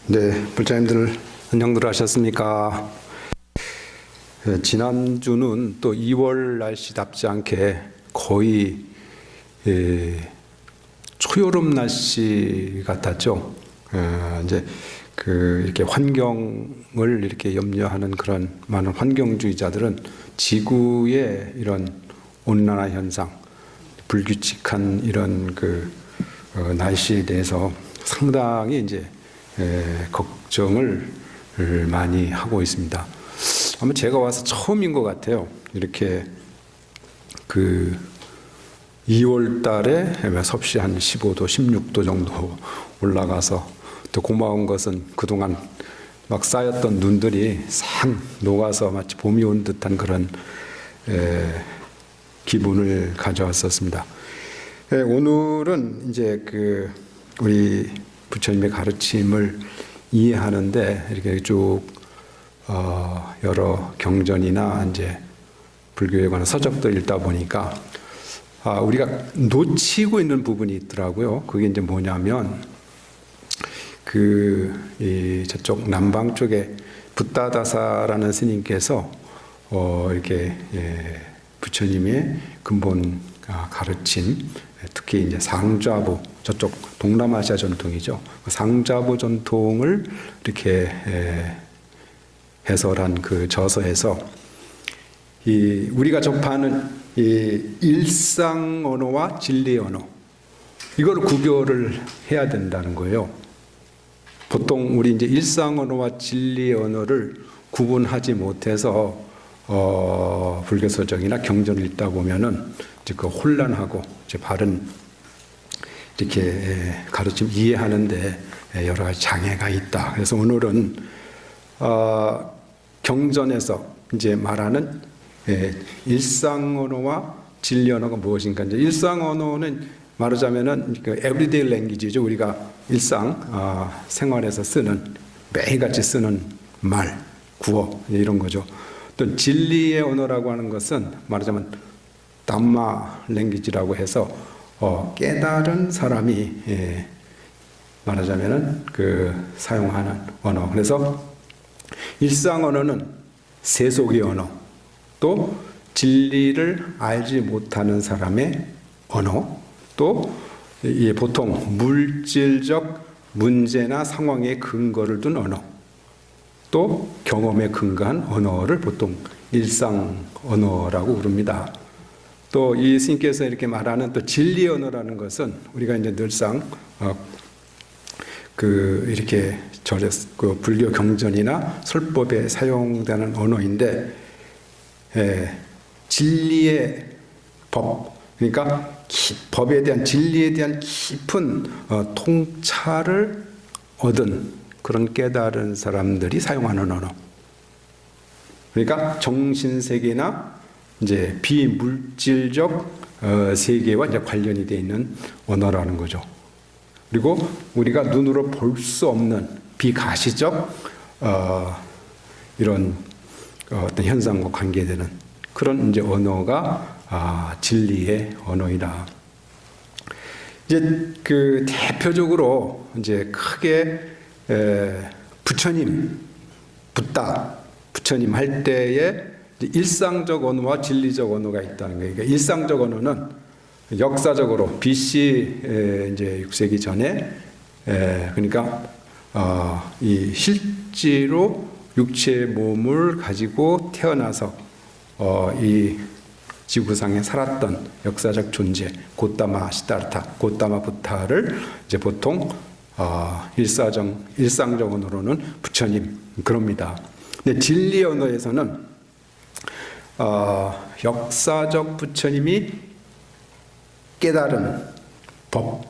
네, 불자님들 안녕들 하셨습니까? 지난주는 또 2월 날씨답지 않게 거의 초여름 날씨 같았죠. 이제 이렇게 환경을 이렇게 염려하는 그런 많은 환경주의자들은 지구의 이런 온난화 현상, 불규칙한 이런 날씨에 대해서 상당히 이제 걱정을 많이 하고 있습니다. 아마 제가 와서 처음인 것 같아요. 이렇게 2월 달에 섭씨 한 15도, 16도 정도 올라가서 또 고마운 것은 그동안 막 쌓였던 눈들이 싹 녹아서 마치 봄이 온 듯한 그런 기분을 가져왔었습니다. 오늘은 이제 우리 부처님의 가르침을 이해하는데 이렇게 쭉 여러 경전이나 이제 불교에 관한 서적들 읽다 보니까 우리가 놓치고 있는 부분이 있더라고요. 그게 이제 뭐냐면 저쪽 남방 쪽에 붓다다사라는 스님께서 이렇게 부처님의 근본 가르침, 특히 이제 상좌부, 저쪽 동남아시아 전통이죠. 상좌부 전통을 이렇게 해설한 그 저서에서 우리가 접하는 일상 언어와 진리 언어, 이걸 구별을 해야 된다는 거예요. 보통 우리 이제 일상 언어와 진리 언어를 구분하지 못해서 불교 서적이나 경전을 읽다 보면은 이제 혼란하고 이제 바른 이렇게 가르침 이해하는데 여러 가지 장애가 있다. 그래서 오늘은 경전에서 이제 말하는 일상 언어와 진리 언어가 무엇인가. 이제 일상 언어는 말하자면은 everyday language죠. 우리가 일상 생활에서 쓰는 매일같이 쓰는 말, 구어 이런 거죠. 또 진리의 언어라고 하는 것은 말하자면 담마 랭귀지라고 해서 깨달은 사람이 말하자면은 사용하는 언어. 그래서 일상 언어는 세속의 언어, 또 진리를 알지 못하는 사람의 언어, 또 보통 물질적 문제나 상황에 근거를 둔 언어, 또 경험에 근거한 언어를 보통 일상 언어라고 부릅니다. 또 이 스님께서 이렇게 말하는 또 진리 언어라는 것은 우리가 이제 늘상 이렇게 불교 경전이나 설법에 사용되는 언어인데 진리의 법, 그러니까 법에 대한 진리에 대한 깊은 통찰을 얻은 그런 깨달은 사람들이 사용하는 언어. 그러니까 정신세계나 이제 비물질적 세계와 이제 관련이 되어 있는 언어라는 거죠. 그리고 우리가 눈으로 볼 수 없는 비가시적 이런 어떤 현상과 관계되는 그런 이제 언어가 진리의 언어이다. 이제 대표적으로 이제 크게 부처님, 부처님 할 때에 일상적 언어와 진리적 언어가 있다는 거예요. 그러니까 일상적 언어는 역사적으로 BC 이제 6세기 전에 그러니까 이 실제로 육체의 몸을 가지고 태어나서 이 지구상에 살았던 역사적 존재 고타마 시다르타, 고타마 부타를 이제 보통 일상적 언어로는 부처님 그럽니다. 근데 진리 언어에서는 역사적 부처님이 깨달은 법,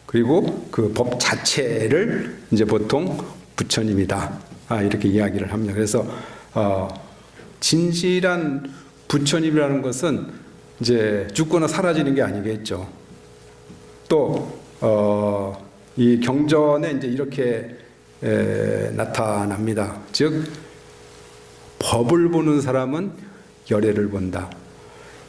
그리고 그 법 자체를 이제 보통 부처님이다. 이렇게 이야기를 합니다. 그래서 진실한 부처님이라는 것은 이제 죽거나 사라지는 게 아니겠죠. 또 이 경전에 이제 이렇게 나타납니다. 즉 법을 보는 사람은 열애를 본다.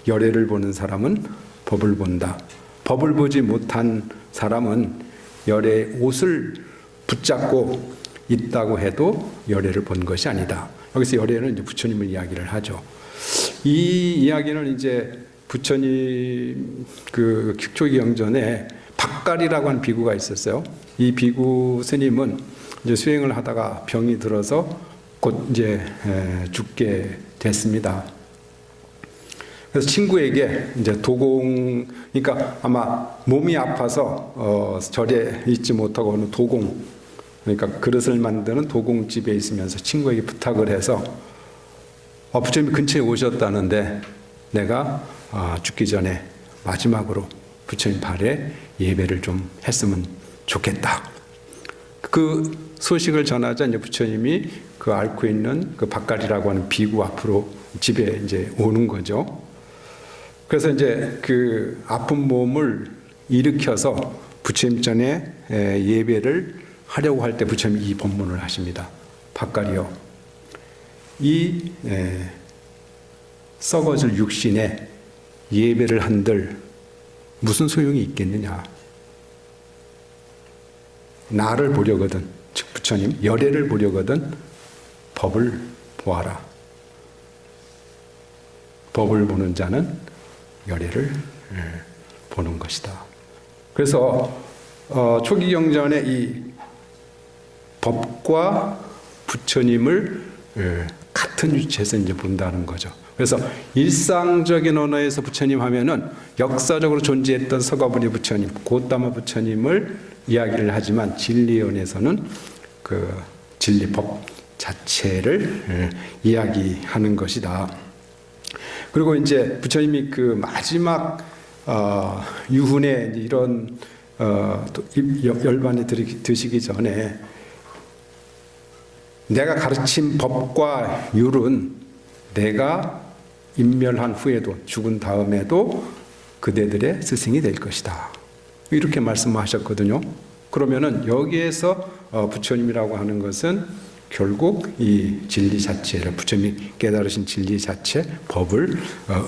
열애를 보는 사람은 법을 본다. 법을 보지 못한 사람은 열애의 옷을 붙잡고 있다고 해도 열애를 본 것이 아니다. 여기서 열애는 이제 부처님을 이야기를 하죠. 이 이야기는 이제 부처님 그 초기경전에 박갈이라고 하는 비구가 있었어요. 이 비구 스님은 이제 수행을 하다가 병이 들어서 곧 이제 죽게 됐습니다. 그래서 친구에게 이제 도공, 그러니까 아마 몸이 아파서 절에 있지 못하고 어느 도공, 그러니까 그릇을 만드는 도공집에 있으면서 친구에게 부탁을 해서 부처님이 근처에 오셨다는데 내가 죽기 전에 마지막으로 부처님 발에 예배를 좀 했으면 좋겠다. 그 소식을 전하자 이제 부처님이 그 앓고 있는 그 박갈이라고 하는 비구 앞으로 집에 이제 오는 거죠. 그래서 이제 그 아픈 몸을 일으켜서 부처님 전에 예배를 하려고 할 때 부처님이 이 법문을 하십니다. 박갈이여, 이 썩어질 육신에 예배를 한들 무슨 소용이 있겠느냐. 나를 보려거든, 즉 부처님 열애를 보려거든 법을 보아라. 법을 보는 자는 열애를 보는 것이다. 그래서 초기경전에 이 법과 부처님을 같은 위치에서 이제 본다는 거죠. 그래서 일상적인 언어에서 부처님 하면은 역사적으로 존재했던 서가모니 부처님, 고타마 부처님을 이야기를 하지만 진리언에서는 그 진리법 자체를 이야기하는 것이다. 그리고 이제 부처님이 그 마지막 유훈에 이런 열반에 드시기 전에 내가 가르친 법과 율은 내가 인멸한 후에도, 죽은 다음에도 그대들의 스승이 될 것이다. 이렇게 말씀하셨거든요. 그러면은 여기에서 부처님이라고 하는 것은 결국 이 진리 자체를, 부처님이 깨달으신 진리 자체, 법을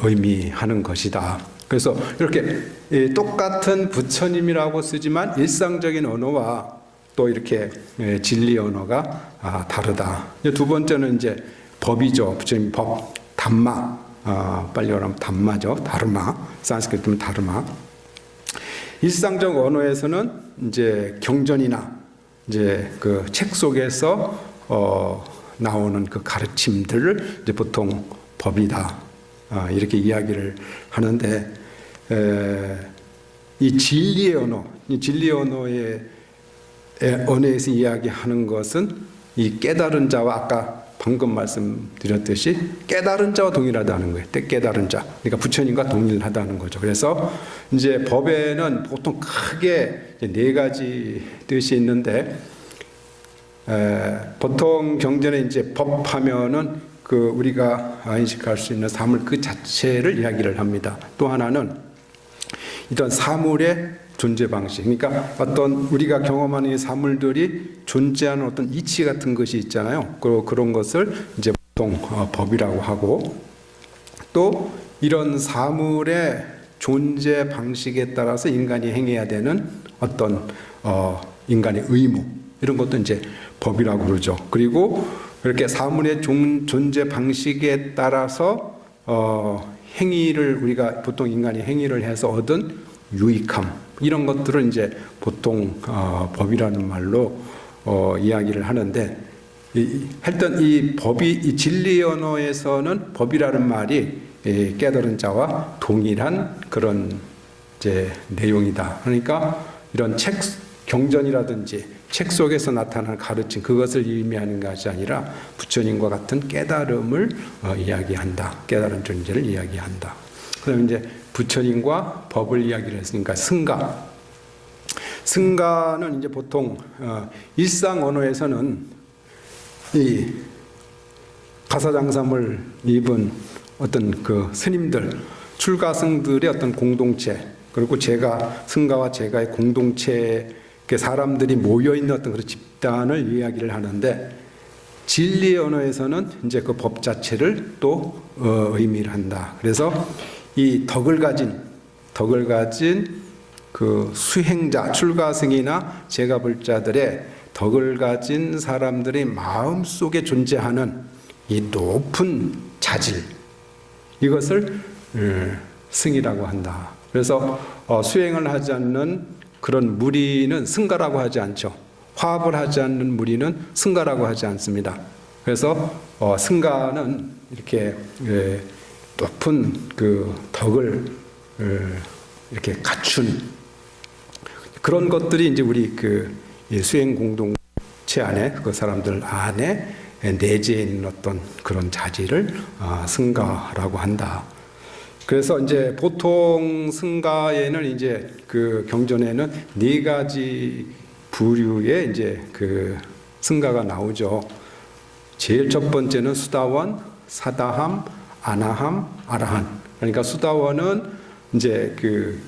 의미하는 것이다. 그래서 이렇게 똑같은 부처님이라고 쓰지만 일상적인 언어와 또 이렇게 진리 언어가 다르다. 두 번째는 이제 법이죠. 부처님 법, 담마. 빨리 말하면 담마죠. 다르마. 산스크리트는 다르마. 일상적 언어에서는 이제 경전이나 이제 그 책 속에서 나오는 그 가르침들을 이제 보통 법이다. 이렇게 이야기를 하는데, 이 진리의 언어, 이 진리의 언어에서 이야기하는 것은 이 깨달은 자와 아까 방금 말씀드렸듯이 깨달은 자와 동일하다는 거예요. 깨달은 자. 그러니까 부처님과 동일하다는 거죠. 그래서 이제 법에는 보통 크게 네 가지 뜻이 있는데, 보통 경전에 이제 법하면은 그 우리가 인식할 수 있는 사물 그 자체를 이야기를 합니다. 또 하나는 이런 사물의 존재 방식, 그러니까 어떤 우리가 경험하는 이 사물들이 존재하는 어떤 이치 같은 것이 있잖아요. 그런 것을 이제 보통 법이라고 하고, 또 이런 사물의 존재 방식에 따라서 인간이 행해야 되는 어떤 인간의 의무, 이런 것도 이제 법이라고 그러죠. 그리고 이렇게 사물의 존재 방식에 따라서 행위를, 우리가 보통 인간이 행위를 해서 얻은 유익함, 이런 것들을 이제 보통 법이라는 말로 이야기를 하는데, 하여튼 이 법이, 이 진리 언어에서는 법이라는 말이 깨달은 자와 동일한 그런 이제 내용이다. 그러니까 이런 책, 경전이라든지 책 속에서 나타나는 가르침, 그것을 의미하는 것이 아니라 부처님과 같은 깨달음을 이야기한다. 깨달은 존재를 이야기한다. 그다음에 이제 부처님과 법을 이야기를 했으니까 승가. 승가는 이제 보통 일상 언어에서는 이 가사장삼을 입은 어떤 그 스님들, 출가승들의 어떤 공동체, 그리고 제가, 승가와 제가의 공동체, 사람들이 모여있는 어떤 그런 집단을 이야기를 하는데, 진리의 언어에서는 이제 그 법 자체를 또 의미를 한다. 그래서 이 덕을 가진 그 수행자, 출가승이나 제가불자들의 덕을 가진 사람들의 마음속에 존재하는 이 높은 자질, 이것을 승이라고 한다. 그래서 수행을 하지 않는 그런 무리는 승가라고 하지 않죠. 화합을 하지 않는 무리는 승가라고 하지 않습니다. 그래서 승가는 이렇게 높은 그 덕을 이렇게 갖춘 그런 것들이 이제 우리 그 수행 공동체 안에 그 사람들 안에 내재해 있는 어떤 그런 자질을 승가라고 한다. 그래서 이제 보통 승가에는 이제 그 경전에는 네 가지 부류의 이제 그 승가가 나오죠. 제일 첫 번째는 수다원, 사다함, 아나함, 아라한. 그러니까 수다원은 이제 그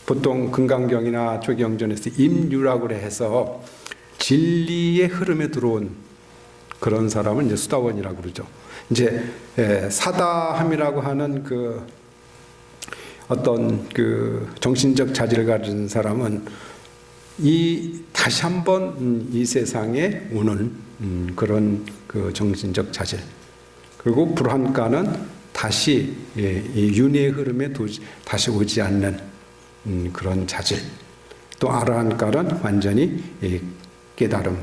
보통 금강경이나 초기경전에서 임유라고 해서 진리의 흐름에 들어온 그런 사람은 이제 수다원이라고 그러죠. 이제 사다함이라고 하는 그 어떤 그 정신적 자질을 가진 사람은 이 다시 한번 이 세상에 오는 그런 그 정신적 자질. 그리고 불환가는 다시 이 윤회의 흐름에 다시 오지 않는 그런 자질. 또 아라한가는 완전히 깨달음을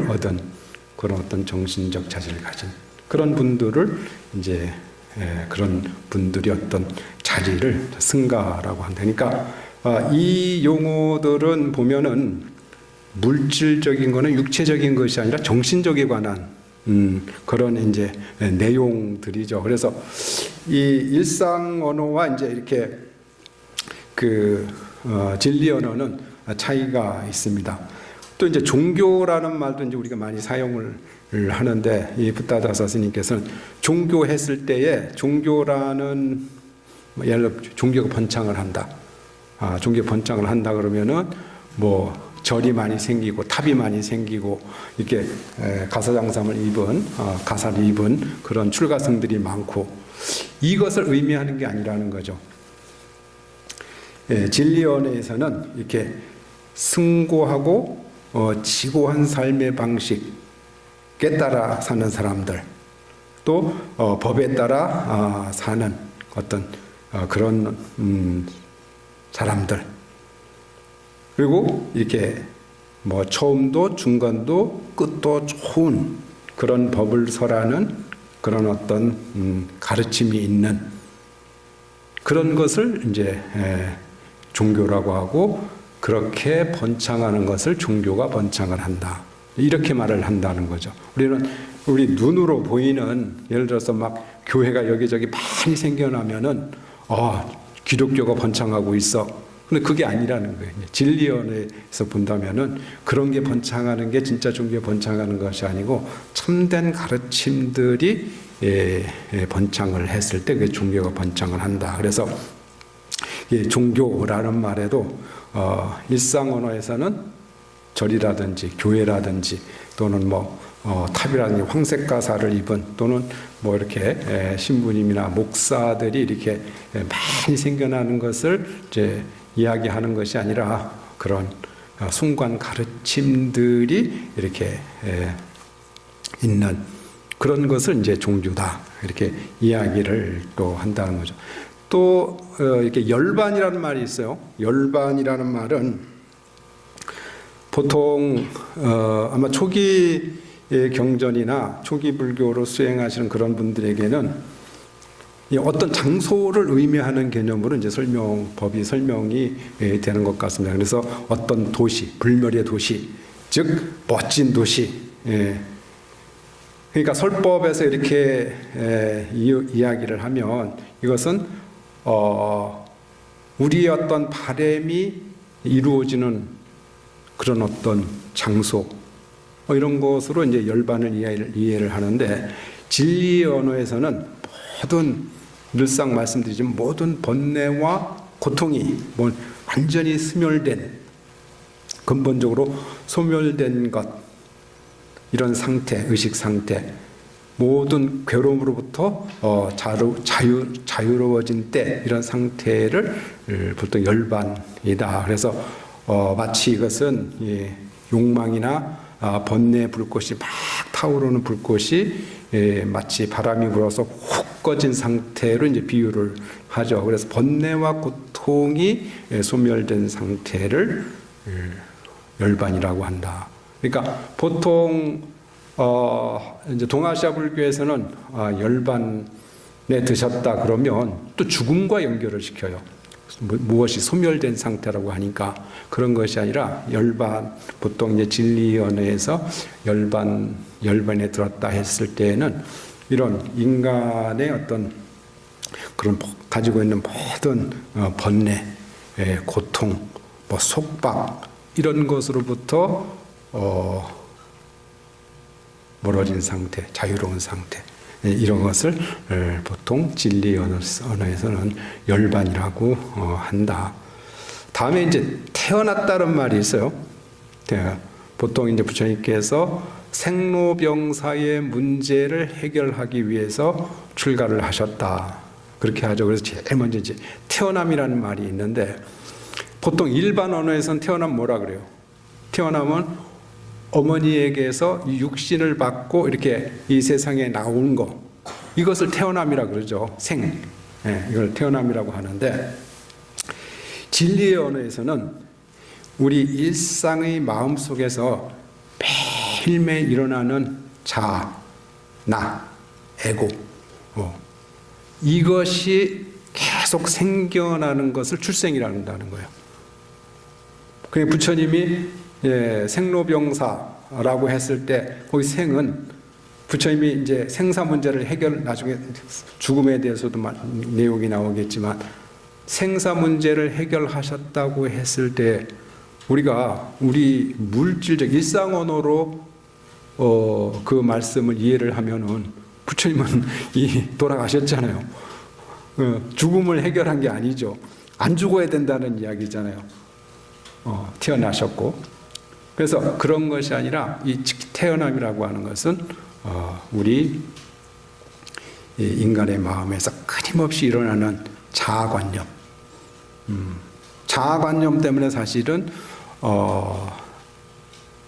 얻은 그런 어떤 정신적 자질을 가진 그런 분들을 이제 그런 분들이 어떤 자리를 승가라고 한다. 그러니까 이 용어들은 보면은 물질적인 거는 육체적인 것이 아니라 정신적에 관한 그런 이제 내용들이죠. 그래서 이 일상 언어와 이제 이렇게 그 진리 언어는 차이가 있습니다. 또 이제 종교라는 말도 이제 우리가 많이 사용을 하는데 이 붓다다사 스님께서는 종교했을 때에 종교라는 예를 들어 종교가 번창을 한다. 종교 번창을 한다 그러면은 뭐 절이 많이 생기고 탑이 많이 생기고 이렇게 가사장삼을 입은 가사를 입은 그런 출가승들이 많고 이것을 의미하는 게 아니라는 거죠. 진리언에서는 이렇게 승고하고 지고한 삶의 방식에 따라 사는 사람들, 또 법에 따라 사는 어떤 그런 사람들, 그리고 이렇게 뭐 처음도 중간도 끝도 좋은 그런 법을 설하는 그런 어떤 가르침이 있는 그런 것을 이제 종교라고 하고, 그렇게 번창하는 것을 종교가 번창을 한다. 이렇게 말을 한다는 거죠. 우리 눈으로 보이는, 예를 들어서 막 교회가 여기저기 많이 생겨나면은 기독교가 번창하고 있어. 근데 그게 아니라는 거예요. 진리언에서 본다면은 그런 게 번창하는 게 진짜 종교에 번창하는 것이 아니고 참된 가르침들이 번창을 했을 때 그 종교가 번창을 한다. 그래서 종교라는 말에도 일상 언어에서는 절이라든지 교회라든지 또는 뭐 탑이라든지 황색 가사를 입은 또는 뭐 이렇게 신부님이나 목사들이 이렇게 많이 생겨나는 것을 이제 이야기하는 것이 아니라 그런 숭고한 가르침들이 이렇게 있는 그런 것을 이제 종교다 이렇게 이야기를 또 한다는 거죠. 또 이렇게 열반이라는 말이 있어요. 열반이라는 말은 보통 아마 초기 경전이나 초기 불교로 수행하시는 그런 분들에게는 어떤 장소를 의미하는 개념으로 이제 법이 설명이 되는 것 같습니다. 그래서 어떤 도시, 불멸의 도시, 즉 멋진 도시. 그러니까 설법에서 이렇게 이야기를 하면 이것은 우리의 어떤 바람이 이루어지는 그런 어떤 장소, 이런 것으로 이제 열반을 이해를 하는데, 진리 언어에서는 모든 늘상 말씀드리지만 모든 번뇌와 고통이 완전히 소멸된, 근본적으로 소멸된 것, 이런 상태, 의식 상태, 모든 괴로움으로부터 자유로워진 때, 이런 상태를 보통 열반이다. 그래서 마치 이것은 욕망이나 번뇌 불꽃이 막 타오르는 불꽃이 마치 바람이 불어서 훅 꺼진 상태로 이제 비유를 하죠. 그래서 번뇌와 고통이 소멸된 상태를 열반이라고 한다. 그러니까 보통 이제 동아시아 불교에서는 열반에 드셨다 그러면 또 죽음과 연결을 시켜요. 무엇이 소멸된 상태라고 하니까 그런 것이 아니라 열반, 보통 이제 진리언어에서 열반에 들었다 했을 때에는 이런 인간의 어떤 그런 가지고 있는 모든 번뇌, 고통, 뭐 속박 이런 것으로부터 멀어진 상태, 자유로운 상태 이런 것을 보통 진리 언어에서는 열반이라고 한다. 다음에 이제 태어났다는 말이 있어요. 보통 이제 부처님께서 생로병사의 문제를 해결하기 위해서 출가를 하셨다. 그렇게 하죠. 그래서 제일 먼저 이제 태어남이라는 말이 있는데 보통 일반 언어에서는 태어남 뭐라 그래요? 태어남은 어머니에게서 이 육신을 받고 이렇게 이 세상에 나온 거 이것을 태어남이라 그러죠. 이걸 태어남이라고 하는데 진리의 언어에서는 우리 일상의 마음 속에서 매일매일 일어나는 자아, 나, 에고 이것이 계속 생겨나는 것을 출생이라고 한다는 거예요. 그러니까 부처님이 생로병사라고 했을 때 거기 생은 부처님이 이제 생사 문제를 나중에 죽음에 대해서도 내용이 나오겠지만 생사 문제를 해결하셨다고 했을 때 우리가 우리 물질적 일상 언어로 그 말씀을 이해를 하면은 부처님은 돌아가셨잖아요. 죽음을 해결한 게 아니죠. 안 죽어야 된다는 이야기잖아요. 태어나셨고 그래서 그런 것이 아니라 이 태어남이라고 하는 것은 우리 인간의 마음에서 끊임없이 일어나는 자아관념 자아관념 때문에 사실은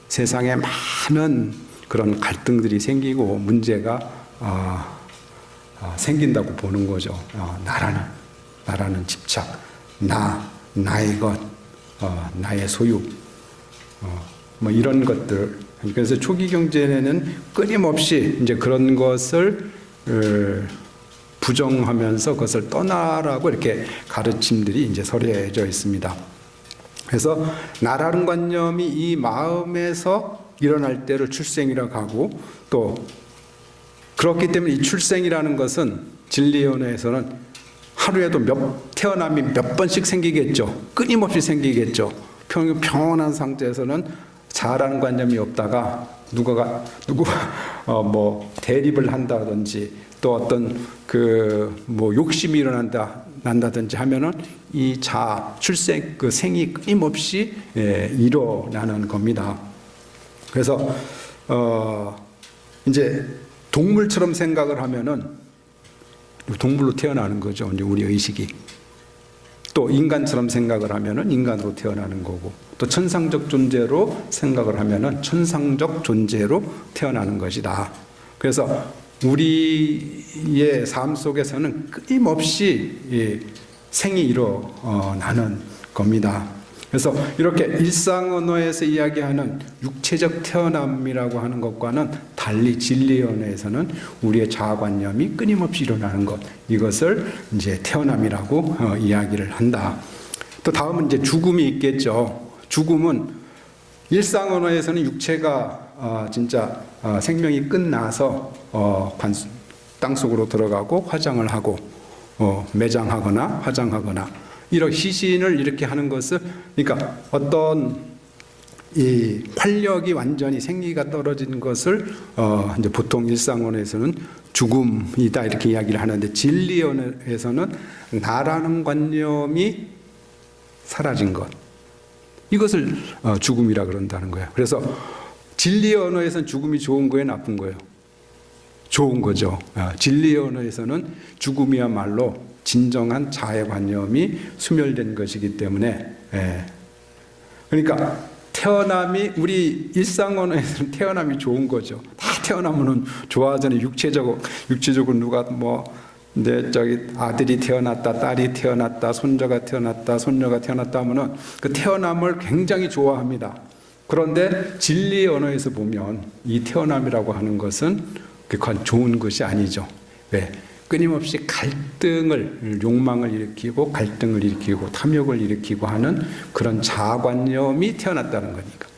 세상에 많은 그런 갈등들이 생기고 문제가 생긴다고 보는 거죠. 나라는 집착, 나의 것, 나의 소유, 뭐 이런 것들. 그래서 초기 경전에는 끊임없이 이제 그런 것을 부정하면서 그것을 떠나라고 이렇게 가르침들이 이제 서려져 있습니다. 그래서 나라는 관념이 이 마음에서 일어날 때를 출생이라고 하고 또 그렇기 때문에 이 출생이라는 것은 진리의 언어에서는 하루에도 태어남이 몇 번씩 생기겠죠. 끊임없이 생기겠죠. 평온한 상태에서는 자아라는 관념이 없다가 누구가 뭐 대립을 한다든지 또 어떤 욕심이 난다든지 하면은 이 자아, 출생, 그 생이 끊임없이 일어나는 겁니다. 그래서 이제 동물처럼 생각을 하면은 동물로 태어나는 거죠. 이제 우리 의식이. 또 인간처럼 생각을 하면은 인간으로 태어나는 거고, 또 천상적 존재로 생각을 하면은 천상적 존재로 태어나는 것이다. 그래서 우리의 삶 속에서는 끊임없이 생이 일어나는 겁니다. 그래서 이렇게 일상 언어에서 이야기하는 육체적 태어남이라고 하는 것과는 달리 진리 언어에서는 우리의 자아관념이 끊임없이 일어나는 것, 이것을 이제 태어남이라고 이야기를 한다. 또 다음은 이제 죽음이 있겠죠. 죽음은 일상 언어에서는 육체가 진짜 생명이 끝나서 땅속으로 들어가고 화장을 하고 매장하거나 화장하거나 이런 시신을 이렇게 하는 것을, 그러니까 어떤 이 활력이 완전히 생기가 떨어진 것을 이제 보통 일상언어에서는 죽음이다 이렇게 이야기를 하는데, 진리언어에서는 나라는 관념이 사라진 것, 이것을 죽음이라 그런다는 거예요. 그래서 진리의 언어에서는 죽음이 좋은 거예요, 나쁜 거예요? 좋은 거죠. 진리의 언어에서는 죽음이야말로 진정한 자아의 관념이 소멸된 것이기 때문에, 그러니까 태어남이 우리 일상 언어에서는 태어남이 좋은 거죠. 다 태어나면은 좋아하잖아요. 육체적으로 누가 뭐 내 저기 아들이 태어났다, 딸이 태어났다, 손자가 태어났다, 손녀가 태어났다 하면은 그 태어남을 굉장히 좋아합니다. 그런데 진리의 언어에서 보면 이 태어남이라고 하는 것은 그건 좋은 것이 아니죠. 왜? 끊임없이 갈등을, 욕망을 일으키고 갈등을 일으키고 탐욕을 일으키고 하는 그런 자아관념이 태어났다는 거니까.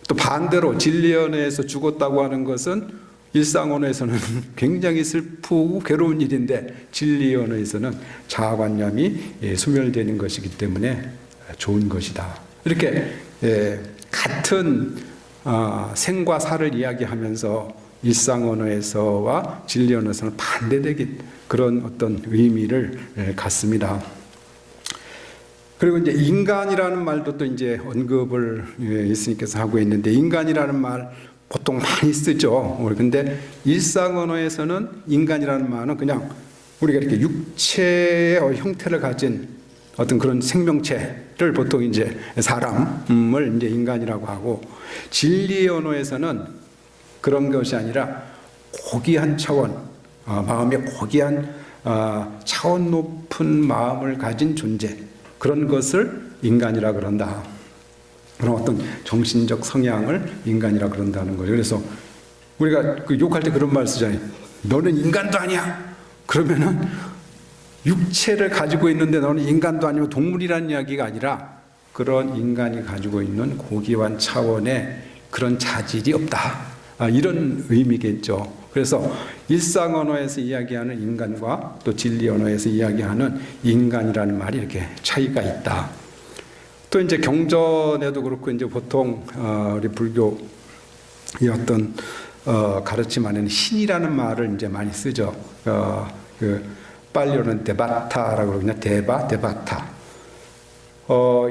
또 반대로 진리의 언어에서 죽었다고 하는 것은 일상 언어에서는 굉장히 슬프고 괴로운 일인데 진리의 언어에서는 자아관념이 소멸되는 것이기 때문에 좋은 것이다. 이렇게 같은 생과 사를 이야기하면서 일상 언어에서와 진리 언어에서는 반대되긴 그런 어떤 의미를 갖습니다. 그리고 이제 인간이라는 말도 또 이제 언급을 예수님께서 하고 있는데, 인간이라는 말 보통 많이 쓰죠. 근데 일상 언어에서는 인간이라는 말은 그냥 우리가 이렇게 육체의 형태를 가진 어떤 그런 생명체를 보통 이제 사람을 이제 인간이라고 하고, 진리의 언어에서는 그런 것이 아니라 고귀한 차원, 마음의 고귀한 차원 높은 마음을 가진 존재, 그런 것을 인간이라 그런다. 그런 어떤 정신적 성향을 인간이라 그런다는 거예요. 그래서 우리가 그 욕할 때 그런 말 쓰잖아요. 너는 인간도 아니야. 그러면은 육체를 가지고 있는데 너는 인간도 아니고 동물이라는 이야기가 아니라 그런 인간이 가지고 있는 고귀한 차원의 그런 자질이 없다. 이런 의미겠죠. 그래서 일상 언어에서 이야기하는 인간과 또 진리 언어에서 이야기하는 인간이라는 말이 이렇게 차이가 있다. 또 이제 경전에도 그렇고 이제 보통 우리 불교의 어떤 가르침 안에는 신이라는 말을 이제 많이 쓰죠. 그 빨리어는 데바타라고 그러거든요. 데바타.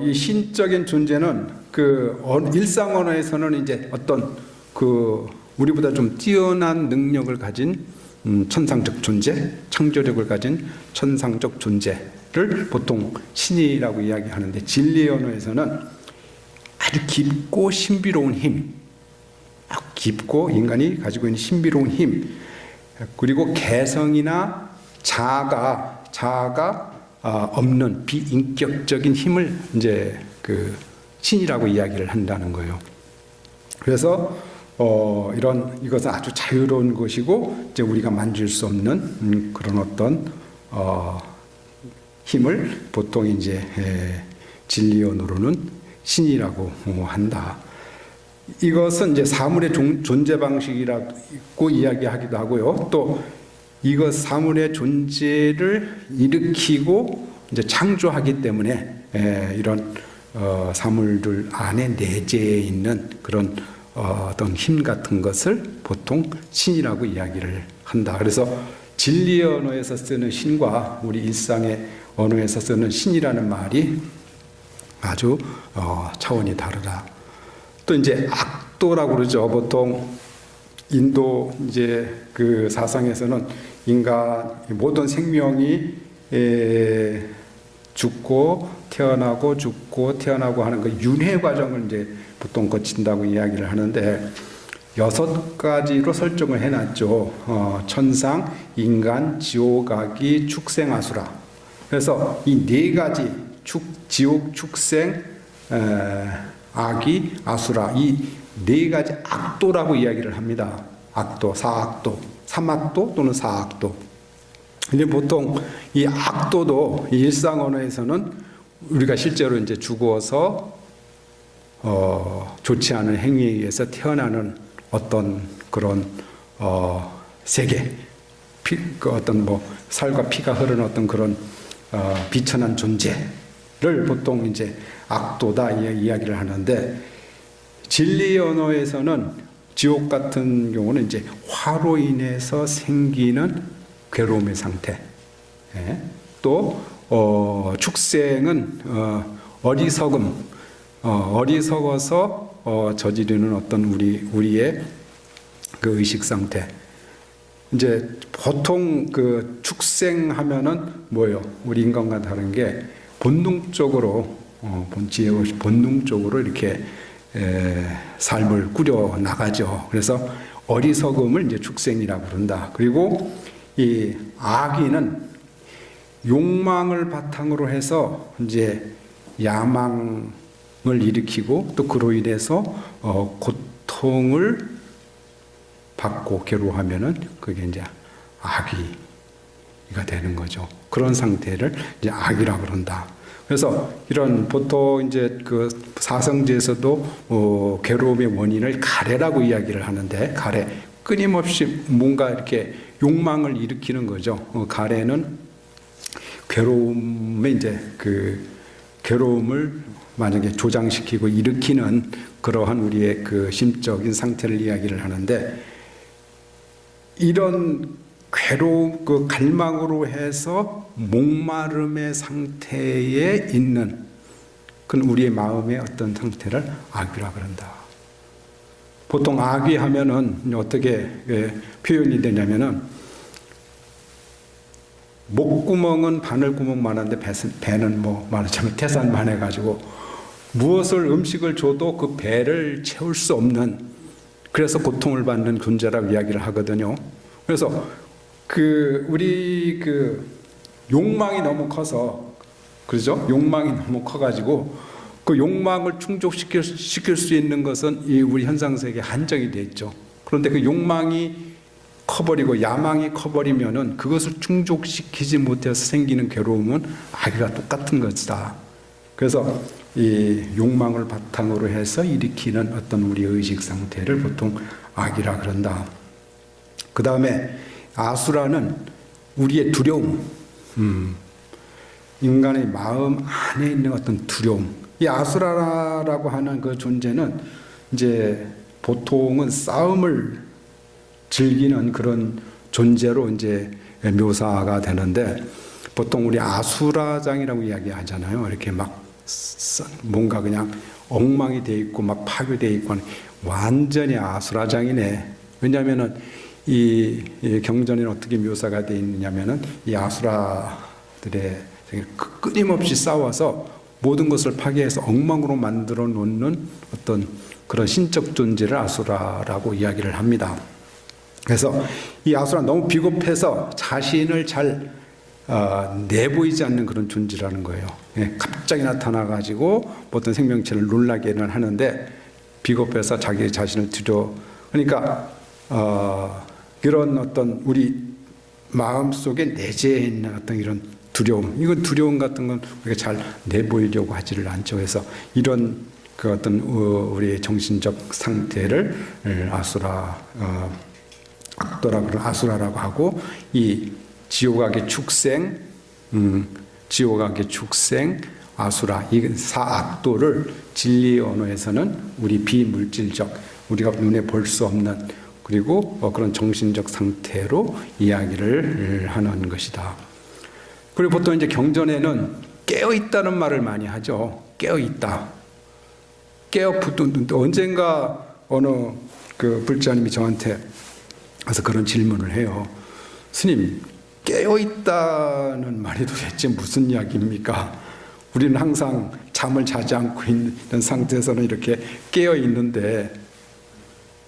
이 신적인 존재는 그 일상 언어에서는 이제 어떤 그 우리보다 좀 뛰어난 능력을 가진 천상적 존재, 창조력을 가진 천상적 존재를 보통 신이라고 이야기하는데, 진리의 언어에서는 아주 깊고 신비로운 힘, 깊고 인간이 가지고 있는 신비로운 힘, 그리고 개성이나 자아가 없는 비인격적인 힘을 이제 그 신이라고 이야기를 한다는 거예요. 그래서 이것은 아주 자유로운 것이고 이제 우리가 만질 수 없는 그런 어떤 힘을 보통 이제 진리 언어로는 신이라고 한다. 이것은 이제 사물의 존재 방식이라고 이야기하기도 하고요. 또 이것 사물의 존재를 일으키고 이제 창조하기 때문에 이런 사물들 안에 내재해 있는 그런 어떤 힘 같은 것을 보통 신이라고 이야기를 한다. 그래서 진리의 언어에서 쓰는 신과 우리 일상의 언어에서 쓰는 신이라는 말이 아주 차원이 다르다. 또 이제 악도라고 그러죠. 보통 인도 이제 그 사상에서는 인간 모든 생명이 죽고 태어나고 죽고 태어나고 하는 그 윤회 과정을 이제 보통 거친다고 이야기를 하는데, 6가지로 설정을 해놨죠. 천상, 인간, 지옥, 악이, 축생, 아수라. 그래서 이 4가지 지옥, 축생, 악이, 아수라, 이 4가지 악도라고 이야기를 합니다. 악도, 사악도, 삼악도 또는 사악도. 근데 보통 이 악도도 일상 언어에서는 우리가 실제로 이제 죽어서 좋지 않은 행위에 의해서 태어나는 어떤 그런 세계, 그 어떤 뭐 살과 피가 흐르는 어떤 그런 비천한 존재를 보통 이제 악도다 이야기를 하는데, 진리의 언어에서는 지옥 같은 경우는 이제 화로 인해서 생기는 괴로움의 상태, 또 축생은 어리석어서 저지르는 어떤 우리의 그 의식 상태. 이제 보통 그 축생하면은 뭐예요? 우리 인간과 다른 게 본능적으로 본능적으로 이렇게 삶을 꾸려 나가죠. 그래서 어리석음을 이제 축생이라고 부른다. 그리고 이 악의는 욕망을 바탕으로 해서 이제 야망을 일으키고 또 그로 인해서 고통을 받고 괴로워하면은 그게 이제 악의가 되는 거죠. 그런 상태를 이제 악이라고 그런다. 그래서 이런 보통 이제 그 사성제에서도 괴로움의 원인을 가래라고 이야기를 하는데, 가래 끊임없이 뭔가 이렇게 욕망을 일으키는 거죠. 가래는 괴로움의 이제 그 괴로움을 만약에 조장시키고 일으키는 그러한 우리의 그 심적인 상태를 이야기를 하는데, 이런 괴로움, 그 갈망으로 해서 목마름의 상태에 있는 그건 우리의 마음의 어떤 상태를 악이라 그런다. 보통 악이 하면은 어떻게 표현이 되냐면은 목구멍은 바늘구멍만한데 배는 뭐 말하자면 태산만 해가지고 무엇을 음식을 줘도 그 배를 채울 수 없는, 그래서 고통을 받는 존재라고 이야기를 하거든요. 그래서 우리 욕망이 너무 커서, 그렇죠? 욕망이 너무 커가지고 그 욕망을 충족시킬 수 있는 것은 이 우리 현상세계에 한정이 되어 있죠. 그런데 그 욕망이 커버리고 야망이 커버리면은 그것을 충족시키지 못해서 생기는 괴로움은 악이가 똑같은 것이다. 그래서 이 욕망을 바탕으로 해서 일으키는 어떤 우리 의식 상태를 보통 악이라 그런다. 그 다음에 아수라는 우리의 두려움, 인간의 마음 안에 있는 어떤 두려움. 이 아수라라고 하는 그 존재는 이제 보통은 싸움을 즐기는 그런 존재로 이제 묘사가 되는데, 보통 우리 아수라장이라고 이야기하잖아요. 이렇게 막 뭔가 그냥 엉망이 돼 있고 막 파괴돼 있고, 완전히 아수라장이네. 왜냐하면은 이 경전에는 어떻게 묘사가 되어 있느냐면은 이 아수라들의 끊임없이 싸워서 모든 것을 파괴해서 엉망으로 만들어 놓는 어떤 그런 신적 존재를 아수라라고 이야기를 합니다. 그래서 이 아수라 너무 비겁해서 자신을 잘 내보이지 않는 그런 존재라는 거예요. 갑자기 나타나가지고 어떤 생명체를 놀라게는 하는데 비겁해서 자기 자신을 그러니까 이런 어떤 우리 마음 속에 내재해 있는 어떤 이런 두려움, 이건 두려움 같은 건 우리가 잘 내보이려고 하지를 않죠. 그래서 이런 그 어떤 우리의 정신적 상태를 아수라라고 하고, 이 지옥악의 축생, 아수라, 이 사악도를 진리의 언어에서는 우리 비물질적, 우리가 눈에 볼 수 없는, 그리고 그런 정신적 상태로 이야기를 하는 것이다. 그리고 보통 이제 경전에는 깨어 있다는 말을 많이 하죠. 깨어 있다. 언젠가 어느 그 불자님이 저한테 와서 그런 질문을 해요. 스님, 깨어 있다는 말이 도대체 무슨 이야기입니까? 우리는 항상 잠을 자지 않고 있는 상태에서는 이렇게 깨어 있는데,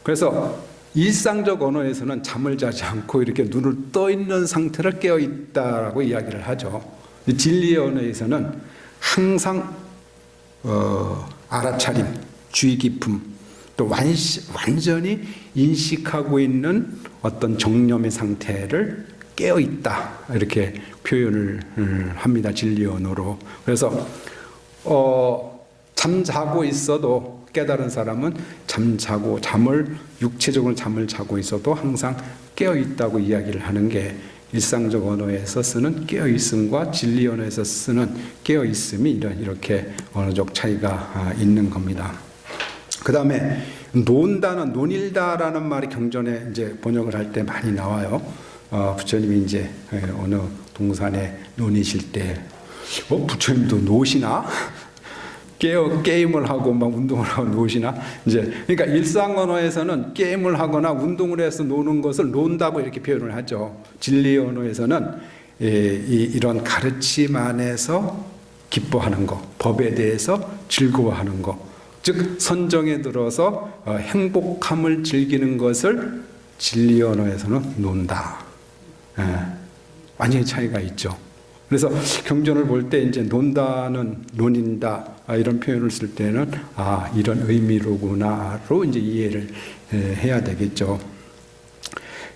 그래서 일상적 언어에서는 잠을 자지 않고 이렇게 눈을 떠 있는 상태를 깨어 있다라고 이야기를 하죠. 진리의 언어에서는 항상 알아차림, 주의 깊음, 또 완전히 인식하고 있는 어떤 정념의 상태를 깨어 있다, 이렇게 표현을 합니다. 진리의 언어로. 그래서 잠자고 있어도, 깨달은 사람은 육체적으로 잠을 자고 있어도 항상 깨어 있다고 이야기를 하는 게 일상적 언어에서 쓰는 깨어 있음과 진리 언어에서 쓰는 깨어 있음이 이렇게 언어적 차이가 있는 겁니다. 그 다음에 논일다라는 말이 경전에 이제 번역을 할 때 많이 나와요. 부처님이 이제 어느 동산에 논이실 때, 부처님도 노시나? 게임을 하고 막 운동을 하고 노시나? 그러니까 일상 언어에서는 게임을 하거나 운동을 해서 노는 것을 논다고 이렇게 표현을 하죠. 진리 언어에서는 이런 가르침 안에서 기뻐하는 것, 법에 대해서 즐거워하는 것, 즉 선정에 들어서 행복함을 즐기는 것을 진리 언어에서는 논다. 예, 완전히 차이가 있죠. 그래서 경전을 볼 때 이제 논다는 논인다 이런 표현을 쓸 때는 이런 의미로구나로 이제 이해를 해야 되겠죠.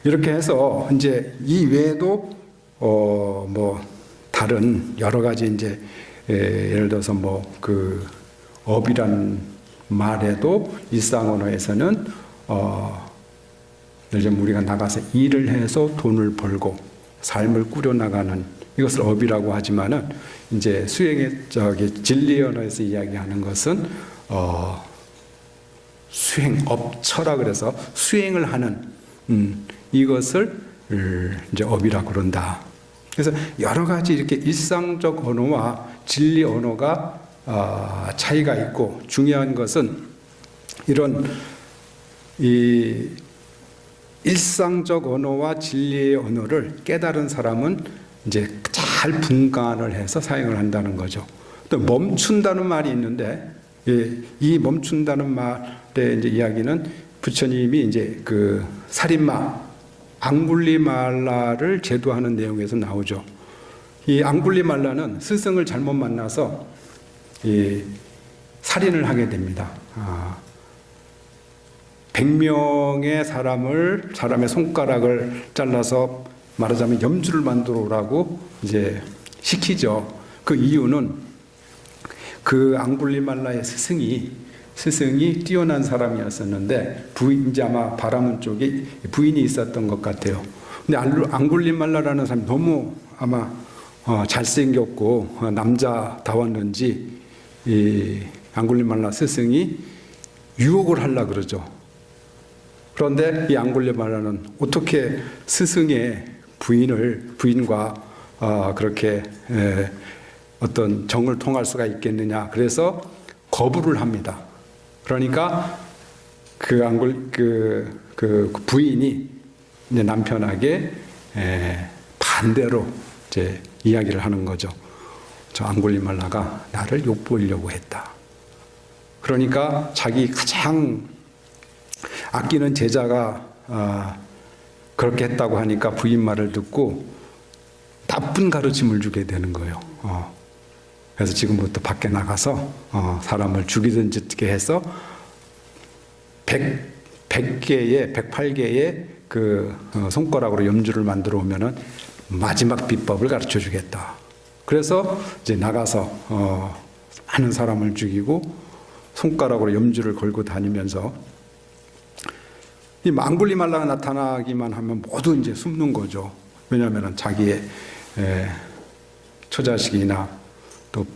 이렇게 해서 이제 이 외에도 뭐 다른 여러 가지 이제 예를 들어서 뭐 그 업이란 말에도 일상 언어에서는 예를 들면 우리가 나가서 일을 해서 돈을 벌고 삶을 꾸려나가는 이것을 업이라고 하지만은 이제 수행의 진리 언어에서 이야기하는 것은 수행업처라 그래서 수행을 하는 이것을 이제 업이라고 그런다. 그래서 여러 가지 이렇게 일상적 언어와 진리 언어가 차이가 있고 중요한 것은 이런 이 일상적 언어와 진리의 언어를 깨달은 사람은 이제 잘 분간을 해서 사용을 한다는 거죠. 또 멈춘다는 말이 있는데 이 멈춘다는 말의 이제 이야기는 부처님이 이제 그 살인마 앙굴리말라를 제도하는 내용에서 나오죠. 이 앙굴리말라는 스승을 잘못 만나서 이 살인을 하게 됩니다. 100명의 사람의 손가락을 잘라서 말하자면 염주를 만들어 오라고 이제 시키죠. 그 이유는 그 앙굴리말라의 스승이 뛰어난 사람이었었는데 이제 아마 바라문 쪽에 부인이 있었던 것 같아요. 근데 앙굴리말라라는 사람이 너무 아마 잘생겼고 남자다웠는지 이 앙굴리말라 스승이 유혹을 하려고 그러죠. 그런데 이 앙굴리말라는 어떻게 스승의 부인과 그렇게 어떤 정을 통할 수가 있겠느냐. 그래서 거부를 합니다. 그러니까 그 부인이 이제 남편에게 반대로 이제 이야기를 하는 거죠. 저 앙굴리말라가 나를 욕보이려고 했다. 그러니까 자기 가장 아끼는 제자가 그렇게 했다고 하니까 부인 말을 듣고 나쁜 가르침을 주게 되는 거예요. 그래서 지금부터 밖에 나가서 사람을 죽이든지 어떻게 해서 108개의 그 손가락으로 염주를 만들어 오면은 마지막 비법을 가르쳐 주겠다. 그래서 이제 나가서 많은 사람을 죽이고 손가락으로 염주를 걸고 다니면서 이 앙굴리말라가 나타나기만 하면 모두 이제 숨는 거죠. 왜냐하면 자기의 처자식이나 또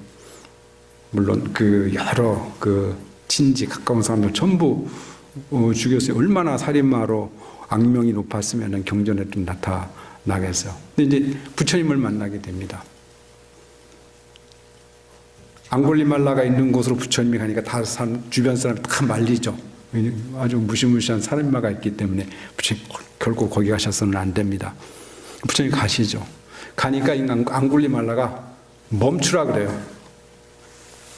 물론 그 여러 그 친지 가까운 사람들 전부 죽였어요. 얼마나 살인마로 악명이 높았으면 경전에 좀 나타나겠어요. 근데 이제 부처님을 만나게 됩니다. 앙굴리말라가 있는 곳으로 부처님이 가니까 다 주변 사람이 다 말리죠. 아주 무시무시한 살인마가 있기 때문에 부처님 결국 거기 가셔서는 안 됩니다. 부처님 가시죠. 가니까 이 앙굴리말라가 멈추라 그래요.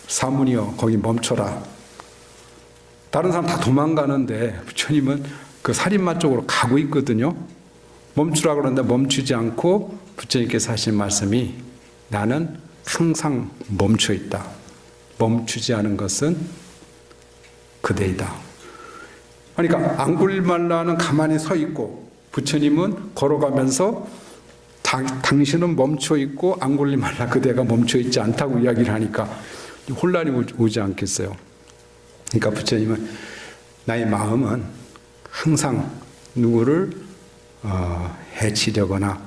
사문이여 거기 멈춰라. 다른 사람 다 도망가는데 부처님은 그 살인마 쪽으로 가고 있거든요. 멈추라 그러는데 멈추지 않고 부처님께서 하신 말씀이 나는 항상 멈춰 있다. 멈추지 않은 것은 그대이다. 그러니까 앙굴리말라는 가만히 서 있고 부처님은 걸어가면서 당신은 멈춰 있고 앙굴리말라 그대가 멈춰 있지 않다고 이야기를 하니까 혼란이 오지 않겠어요. 그러니까 부처님은 나의 마음은 항상 누구를 해치려거나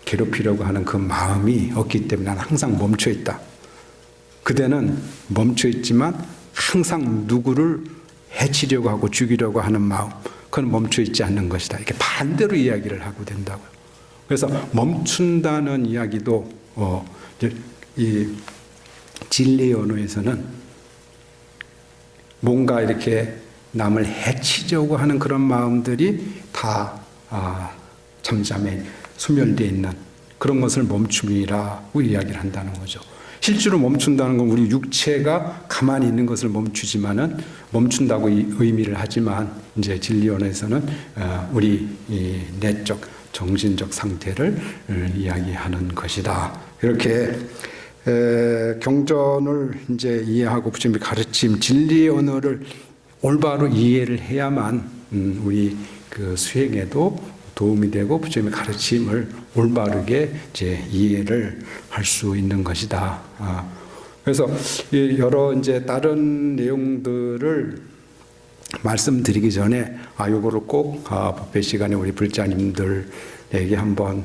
괴롭히려고 하는 그 마음이 없기 때문에 나는 항상 멈춰 있다. 그대는 멈춰 있지만 항상 누구를 해치려고 하고 죽이려고 하는 마음, 그건 멈춰 있지 않는 것이다. 이렇게 반대로 이야기를 하고 된다고요. 그래서 멈춘다는 이야기도 이 진리의 언어에서는 뭔가 이렇게 남을 해치려고 하는 그런 마음들이 다 잠잠에 소멸되어 있는 그런 것을 멈춤이라고 이야기를 한다는 거죠. 실제로 멈춘다는 건 우리 육체가 가만히 있는 것을 멈추지만은 멈춘다고 의미를 하지만 이제 진리론에서는 우리 이 내적 정신적 상태를 이야기하는 것이다. 이렇게 경전을 이제 이해하고 부처님의 가르침, 진리의 언어를 올바로 이해를 해야만 우리 그 수행에도 도움이 되고 부처님의 가르침을 올바르게 이제 이해를 할 수 있는 것이다. 그래서 여러 이제 다른 내용들을 말씀드리기 전에 요거를 꼭 법회 시간에 우리 불자님들에게 한번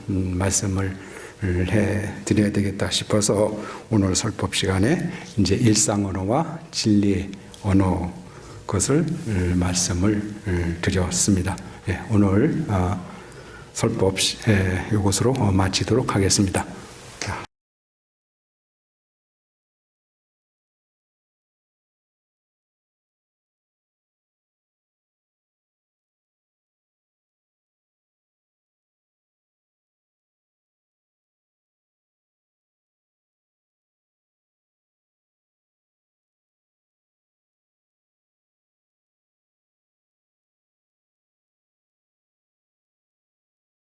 말씀을 해 드려야 되겠다 싶어서 오늘 설법 시간에 이제 일상 언어와 진리 언어 것을 말씀을 드렸습니다. 오늘 설법 이것으로 마치도록 하겠습니다.